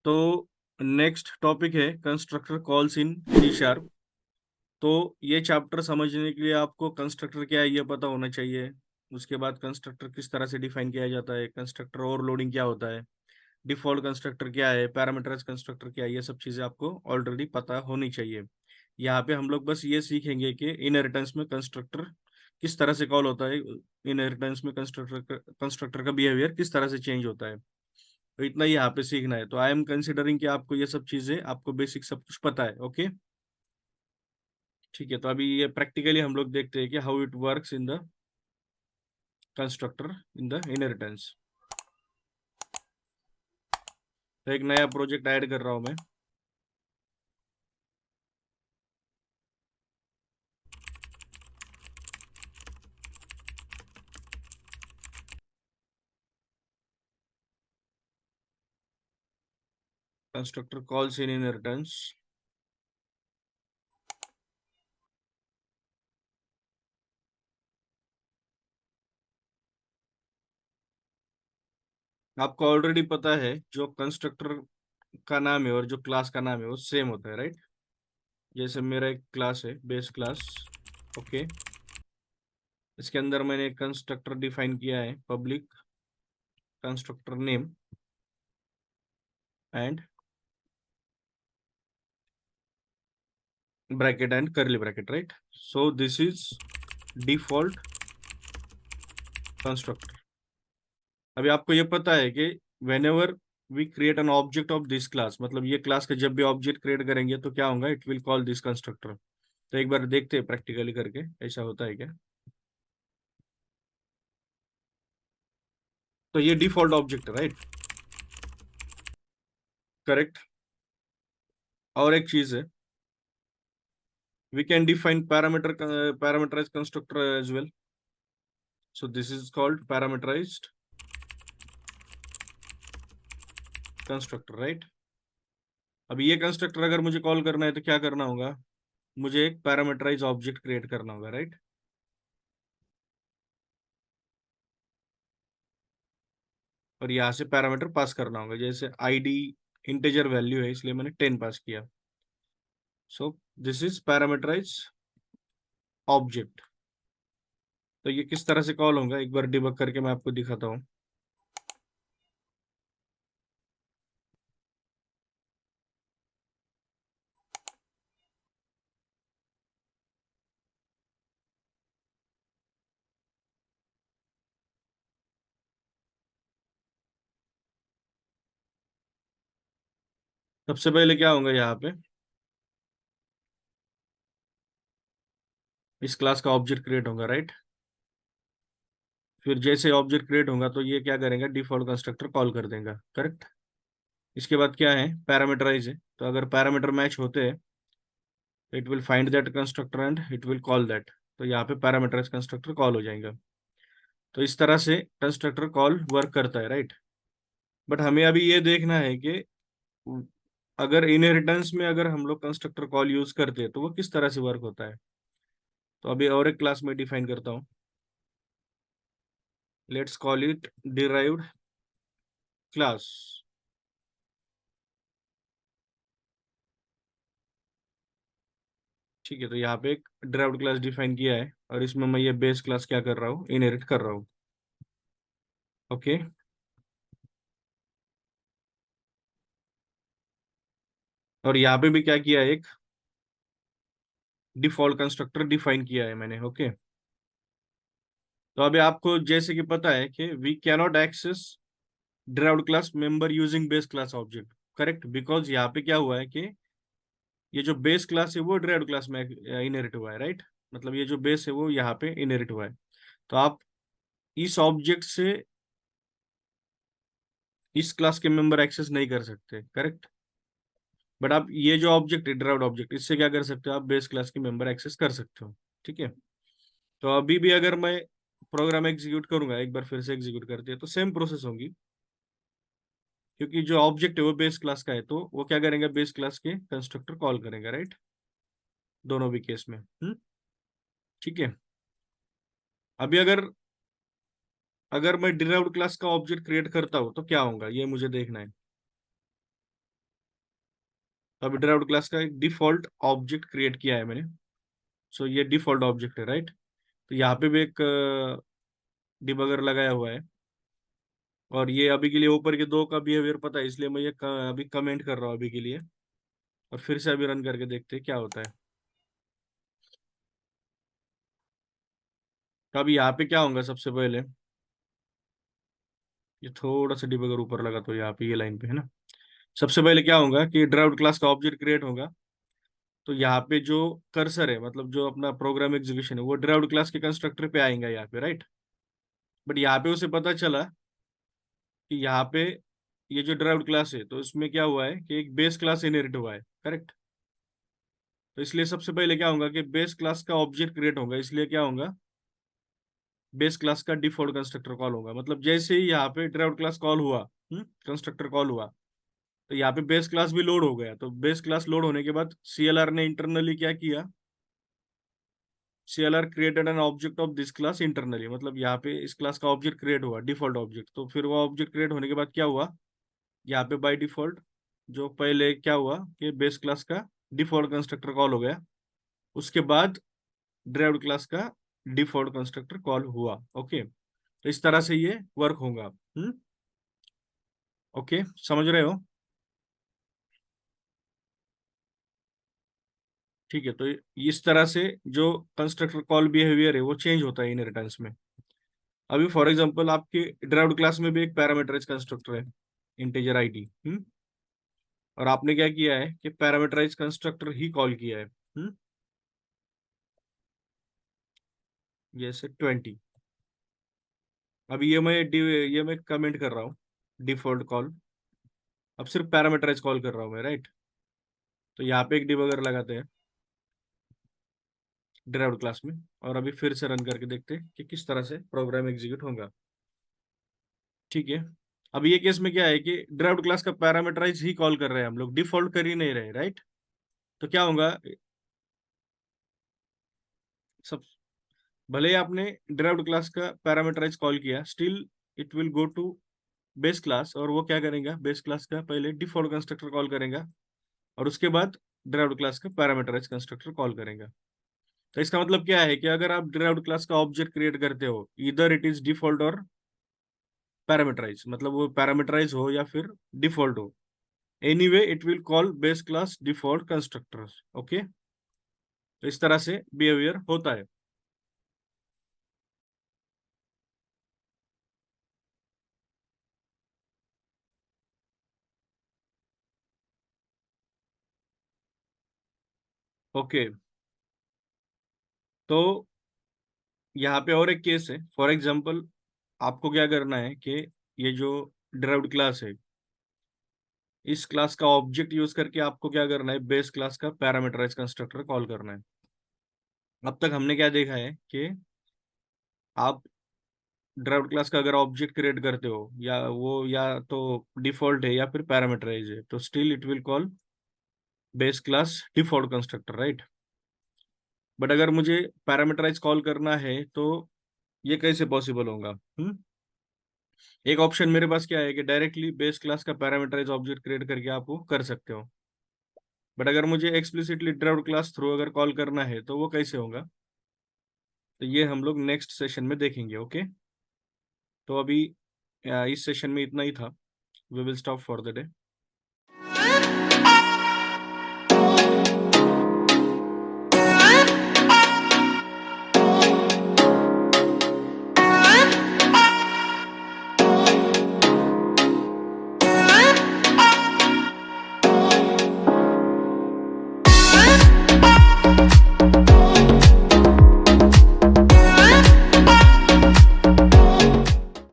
तो next topic है constructor calls in C sharp. तो ये चैप्टर समझने के लिए आपको कंस्ट्रक्टर क्या है ये पता होना चाहिए। उसके बाद कंस्ट्रक्टर किस तरह से डिफाइन किया जाता है, कंस्ट्रक्टर ओवरलोडिंग क्या होता है, डिफॉल्ट कंस्ट्रक्टर क्या है, पैरामीटराइज कंस्ट्रक्टर क्या है, ये सब चीज़ें आपको ऑलरेडी पता होनी चाहिए। यहाँ पे हम लोग बस ये सीखेंगे कि इनहेरिटेंस में कंस्ट्रक्टर किस तरह से कॉल होता है, इनहेरिटेंस में कंस्ट्रक्टर का बिहेवियर किस तरह से चेंज होता है। तो इतना ही यहाँ पे सीखना है। तो आई एम कंसिडरिंग कि आपको ये सब चीजें, आपको बेसिक सब कुछ पता है। ओके, ठीक है। तो अभी ये प्रैक्टिकली हम लोग देखते हैं कि how it works in the constructor in the inheritance. तो एक नया प्रोजेक्ट ऐड कर रहा हूँ मैं। कंस्ट्रक्टर कॉल्स इन इनहेरिटेंस। आपको ऑलरेडी पता है जो कंस्ट्रक्टर का नाम है और जो क्लास का नाम है वो सेम होता है, राइट। जैसे मेरा एक क्लास है, बेस क्लास। ओके, इसके अंदर मैंने एक कंस्ट्रक्टर डिफाइन किया है, public constructor name and bracket and curly bracket, right. So this is default constructor. अभी आपको ये पता है कि whenever we create an object of this class, मतलब ये क्लास का जब भी ऑब्जेक्ट क्रिएट करेंगे तो क्या होगा, it will call this constructor. तो एक बार देखते हैं प्रैक्टिकली करके ऐसा होता है क्या। तो ये डिफॉल्ट ऑब्जेक्ट है, राइट, करेक्ट। और एक चीज है, we can define parameterize constructor as well. So this is called parameterized constructor, right. अभी ये कंस्ट्रक्टर अगर मुझे कॉल करना है तो क्या करना होगा, मुझे एक पैरामीटराइज ऑब्जेक्ट क्रिएट करना होगा, राइट। और यहाँ से पैरामीटर पास करना होगा, जैसे आईडी इंटीजर वैल्यू है इसलिए मैंने 10 पास किया। So this is parameterize object. तो ये किस तरह से कॉल होगा एक बार डिबग करके मैं आपको दिखाता हूँ। सबसे पहले क्या होगा, यहाँ पे इस क्लास का ऑब्जेक्ट क्रिएट होगा, राइट। फिर जैसे ऑब्जेक्ट क्रिएट होगा तो ये क्या करेगा, डिफॉल्ट कंस्ट्रक्टर कॉल कर देगा, करेक्ट। इसके बाद क्या है, पैरामीटराइज है। तो अगर पैरामीटर मैच होते हैं it will find that constructor and it will call that. तो यहाँ पे पैरामीटराइज कंस्ट्रक्टर कॉल हो जाएगा। तो इस तरह से कंस्ट्रक्टर कॉल वर्क करता है, राइट। बट हमें अभी ये देखना है कि अगर इनहेरिटेंस में अगर हम लोग कंस्ट्रक्टर कॉल यूज करते हैं तो वो किस तरह से वर्क होता है। तो अभी और एक क्लास में डिफाइन करता हूँ, let's call it derived class. ठीक है, तो यहाँ पे एक डिराइव्ड क्लास डिफाइन किया है और इसमें मैं ये बेस क्लास क्या कर रहा हूँ, इनहेरिट कर रहा हूँ। ओके, और यहाँ पे भी क्या किया है, एक डिफॉल्ट कंस्ट्रक्टर डिफाइन किया है मैंने। ओके, तो अभी आपको जैसे कि पता है कि we cannot access derived class member using base class object, correct. Because यहाँ पे क्या हुआ है कि ये जो बेस क्लास है वो डिराइव्ड क्लास में इनहेरिट हुआ है, राइट। मतलब ये जो बेस है वो यहाँ पे इनहेरिट हुआ है। तो आप इस ऑब्जेक्ट से इस क्लास के मेंबर एक्सेस नहीं कर सकते, करेक्ट। बट आप ये जो ऑब्जेक्ट है डिराइव्ड ऑब्जेक्ट, इससे क्या कर सकते हो, आप बेस क्लास के मेंबर एक्सेस कर सकते हो। ठीक है, तो अभी भी अगर मैं प्रोग्राम एग्जीक्यूट करूंगा, एक बार फिर से एग्जीक्यूट करते हैं तो सेम प्रोसेस होगी, क्योंकि जो ऑब्जेक्ट है वो बेस क्लास का है तो वो क्या करेंगे, बेस क्लास के कंस्ट्रक्टर कॉल करेंगे, राइट। दोनों भी केस में। ठीक है। अभी अगर अगर मैं डिराइव्ड क्लास का ऑब्जेक्ट क्रिएट करता हूँ तो क्या होगा ये मुझे देखना है। तो अभी ड्राइव्ड क्लास का एक डिफॉल्ट ऑब्जेक्ट क्रिएट किया है मैंने। सो ये डिफॉल्ट ऑब्जेक्ट है, राइट। तो यहाँ पे भी एक डिबगर लगाया हुआ है, और ये अभी के लिए ऊपर के दो का बिहेवियर पता है, इसलिए मैं ये अभी कमेंट कर रहा हूँ अभी के लिए। और फिर से अभी रन करके देखते हैं क्या होता है। तो अभी यहाँ पे क्या होगा, सबसे पहले ये थोड़ा सा डिबगर ऊपर लगा तो यहाँ पे ये लाइन पे है ना। सबसे पहले क्या होगा कि ड्राइव्ड क्लास का ऑब्जेक्ट क्रिएट होगा। तो यहाँ पे जो कर्सर है, मतलब जो अपना प्रोग्राम एग्जीक्यूशन है, वो ड्राइव्ड क्लास के कंस्ट्रक्टर पे आएगा यहाँ पे, राइट। बट यहाँ पे उसे पता चला कि यहाँ पे ये जो ड्राइव्ड क्लास है, तो इसमें क्या हुआ है कि एक बेस क्लास इनहेरिट हुआ है, करेक्ट। तो इसलिए सबसे पहले क्या होगा कि बेस क्लास का ऑब्जेक्ट क्रिएट होगा, इसलिए क्या होगा, बेस क्लास का डिफॉल्ट कंस्ट्रक्टर कॉल होगा। मतलब जैसे ही यहाँ पे ड्राइव्ड क्लास कॉल हुआ, कंस्ट्रक्टर कॉल हुआ, तो यहाँ पे बेस क्लास भी लोड हो गया। तो बेस क्लास लोड होने के बाद सीएलआर ने इंटरनली क्या किया, CLR created an object of this class internally. मतलब यहाँ पे इस क्लास का ऑब्जेक्ट क्रिएट हुआ, डिफॉल्ट ऑब्जेक्ट। तो फिर वो ऑब्जेक्ट क्रिएट होने के बाद क्या हुआ, यहाँ पे बाय डिफॉल्ट जो पहले क्या हुआ कि बेस क्लास का डिफॉल्ट कंस्ट्रक्टर कॉल हो गया, उसके बाद ड्राइव्ड क्लास का डिफॉल्ट कंस्ट्रक्टर कॉल हुआ। ओके, तो इस तरह से ये वर्क होगा। ओके, समझ रहे हो। ठीक है, तो इस तरह से जो कंस्ट्रक्टर कॉल बिहेवियर है वो चेंज होता है इनहेरिटेंस में। अभी फॉर एग्जांपल आपके ड्राइव्ड क्लास में भी एक पैरामीटराइज कंस्ट्रक्टर है, इंटीजर आईडी। और आपने क्या किया है कि पैरामीटराइज कंस्ट्रक्टर ही कॉल किया है। जैसे 20। अभी ये मैं कमेंट कर रहा हूँ, डिफॉल्ट कॉल। अब सिर्फ पैरामीटराइज कॉल कर रहा हूँ मैं, राइट। तो यहाँ पे एक डिबगर लगाते हैं ड्राइव्ड क्लास में, और अभी फिर से रन करके देखते हैं कि किस तरह से प्रोग्राम एग्जीक्यूट होगा। ठीक है। अब ये केस में क्या है कि ड्राइव्ड क्लास का पैरामीटराइज ही कॉल कर रहे हैं हम लोग, डिफॉल्ट कर ही नहीं रहे, राइट। तो क्या होगा, सब भले ही आपने ड्राइव्ड क्लास का पैरामीटराइज कॉल किया, still it will go to base class, और वो क्या करेगा, बेस क्लास का पहले डिफॉल्ट कंस्ट्रक्टर कॉल करेगा, और उसके बाद ड्राइव्ड क्लास का पैरामीटराइज कंस्ट्रक्टर कॉल करेगा। तो इसका मतलब क्या है कि अगर आप ड्राइव्ड क्लास का ऑब्जेक्ट क्रिएट करते हो, इधर इट इज डिफॉल्ट और पैरामीटराइज, मतलब वो पैरामीटराइज हो या फिर डिफॉल्ट हो, anyway it will call base class default constructor. Okay, तो इस तरह से बिहेवियर होता है। ओके, तो यहाँ पे और एक केस है। फॉर एग्जांपल आपको क्या करना है कि ये जो ड्राइव्ड क्लास है, इस क्लास का ऑब्जेक्ट यूज करके आपको क्या करना है, बेस क्लास का पैरामीटराइज कंस्ट्रक्टर कॉल करना है। अब तक हमने क्या देखा है कि आप ड्राइव्ड क्लास का अगर ऑब्जेक्ट क्रिएट करते हो, या वो या तो डिफॉल्ट है या फिर पैरामीटराइज है, तो still it will call base class default constructor, right. But अगर मुझे पैरामीटराइज कॉल करना है तो ये कैसे पॉसिबल होगा। एक ऑप्शन मेरे पास क्या है कि डायरेक्टली बेस क्लास का पैरामीटराइज ऑब्जेक्ट क्रिएट करके आप वो कर सकते हो। बट अगर मुझे एक्सप्लिसिटली ड्राइव्ड क्लास थ्रू अगर कॉल करना है तो वो कैसे होगा, तो ये हम लोग नेक्स्ट सेशन में देखेंगे। ओके, तो अभी इस सेशन में इतना ही था। We will stop for the day.